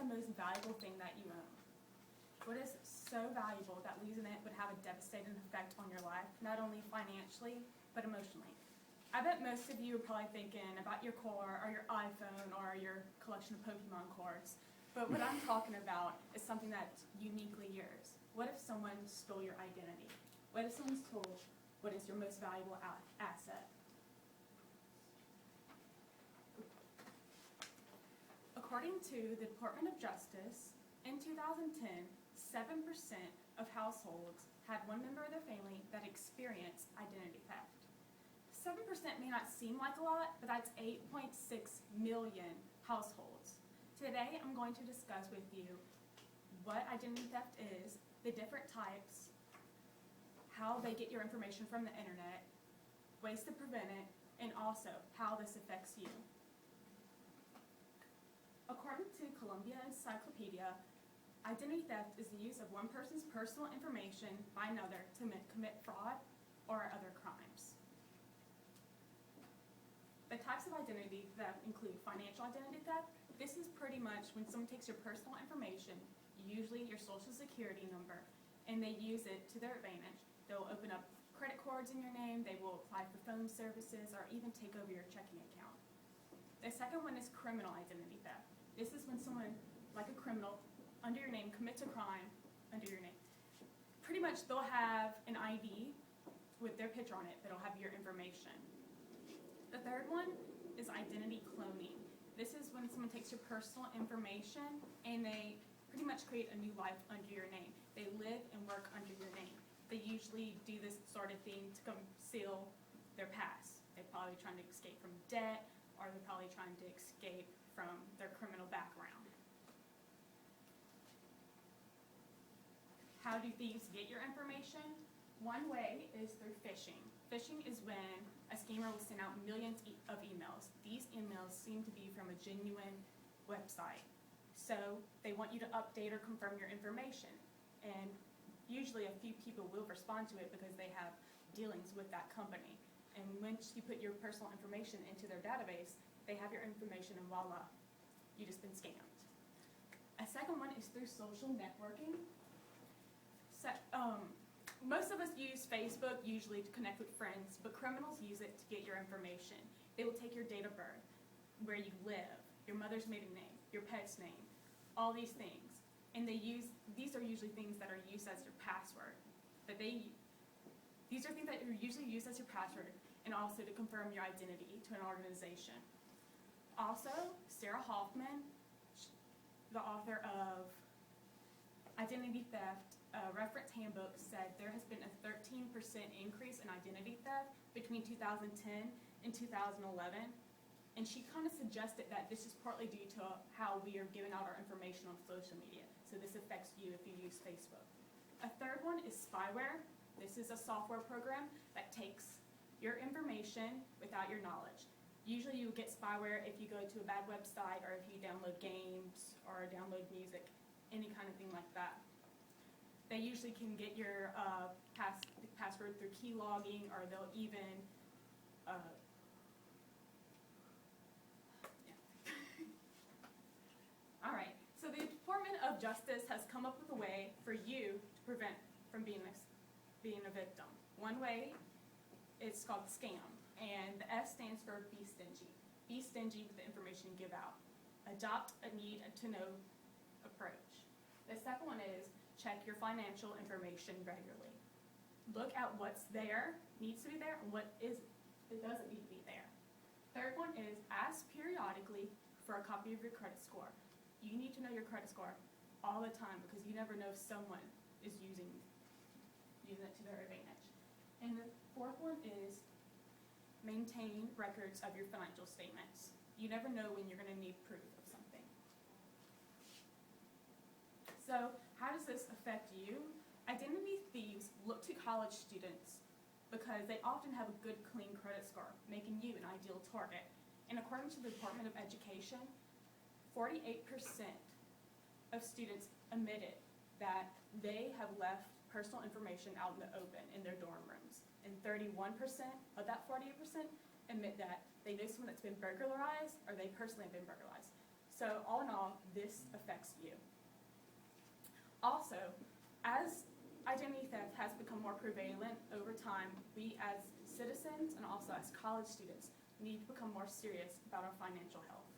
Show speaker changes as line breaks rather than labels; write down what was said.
the most valuable thing that you own? What is so valuable that losing it would have a devastating effect on your life, not only financially, but emotionally? I bet most of you are probably thinking about your car or your iPhone or your collection of Pokemon cards. But what I'm talking about is something that's uniquely yours. What if someone stole your identity? What if someone stole what is your most valuable asset? According to the Department of Justice, in 2010, 7% of households had one member of their family that experienced identity theft. 7% may not seem like a lot, but that's 8.6 million households. Today, I'm going to discuss with you what identity theft is, the different types, how they get your information from the internet, ways to prevent it, and also how this affects you. According to Columbia Encyclopedia, identity theft is the use of one person's personal information by another to commit fraud or other crimes. The types of identity theft include financial identity theft. This is pretty much when someone takes your personal information, usually your social security number, and they use it to their advantage. They'll open up credit cards in your name, they will apply for phone services, or even take over your checking account. The second one is criminal identity theft. This is when someone, like a criminal, under your name, commits a crime under your name. Pretty much they'll have an ID with their picture on it that'll have your information. The third one is identity cloning. This is when someone takes your personal information and they pretty much create a new life under your name. They live and work under your name. They usually do this sort of thing to conceal their past. They're probably trying to escape from debt, or they're probably trying to escape from their criminal background. How do thieves get your information? One way is through phishing. Phishing is when a schemer will send out millions of emails. These emails seem to be from a genuine website. So they want you to update or confirm your information. And usually a few people will respond to it because they have dealings with that company. And once you put your personal information into their database, they have your information and voila, you've just been scammed. A second one is through social networking. Most of us use Facebook usually to connect with friends, but criminals use it to get your information. They will take your date of birth, where you live, your mother's maiden name, your pet's name, all these things. And these are usually things that are used as your password. These are things that are usually used as your password and also to confirm your identity to an organization. Also, Sarah Hoffman, the author of Identity Theft, Reference Handbook, said there has been a 13% increase in identity theft between 2010 and 2011. And she kind of suggested that this is partly due to how we are giving out our information on social media. So this affects you if you use Facebook. A third one is spyware. This is a software program that takes your information without your knowledge. Usually you get spyware if you go to a bad website or if you download games or download music, any kind of thing like that. They usually can get your password through key logging, or they'll even All right, so the Department of Justice has come up with a way for you to prevent from being a victim. One way is called scam, and the S stands for be stingy. Be stingy with the information you give out. Adopt a need-to-know approach. The second one is check your financial information regularly. Look at what's there, needs to be there, and what it doesn't need to be there. Third one is ask periodically for a copy of your credit score. You need to know your credit score all the time because you never know if someone is using it to their advantage. And the fourth one is maintain records of your financial statements. You never know when you're going to need proof of something. So how does this affect you? Identity thieves look to college students because they often have a good, clean credit score, making you an ideal target. And according to the Department of Education, 48% of students admitted that they have left personal information out in the open in their dorm rooms. And 31% of that 48% admit that they know someone that's been burglarized or they personally have been burglarized. So all in all, this affects you. Also, as identity theft has become more prevalent over time, we as citizens and also as college students need to become more serious about our financial health.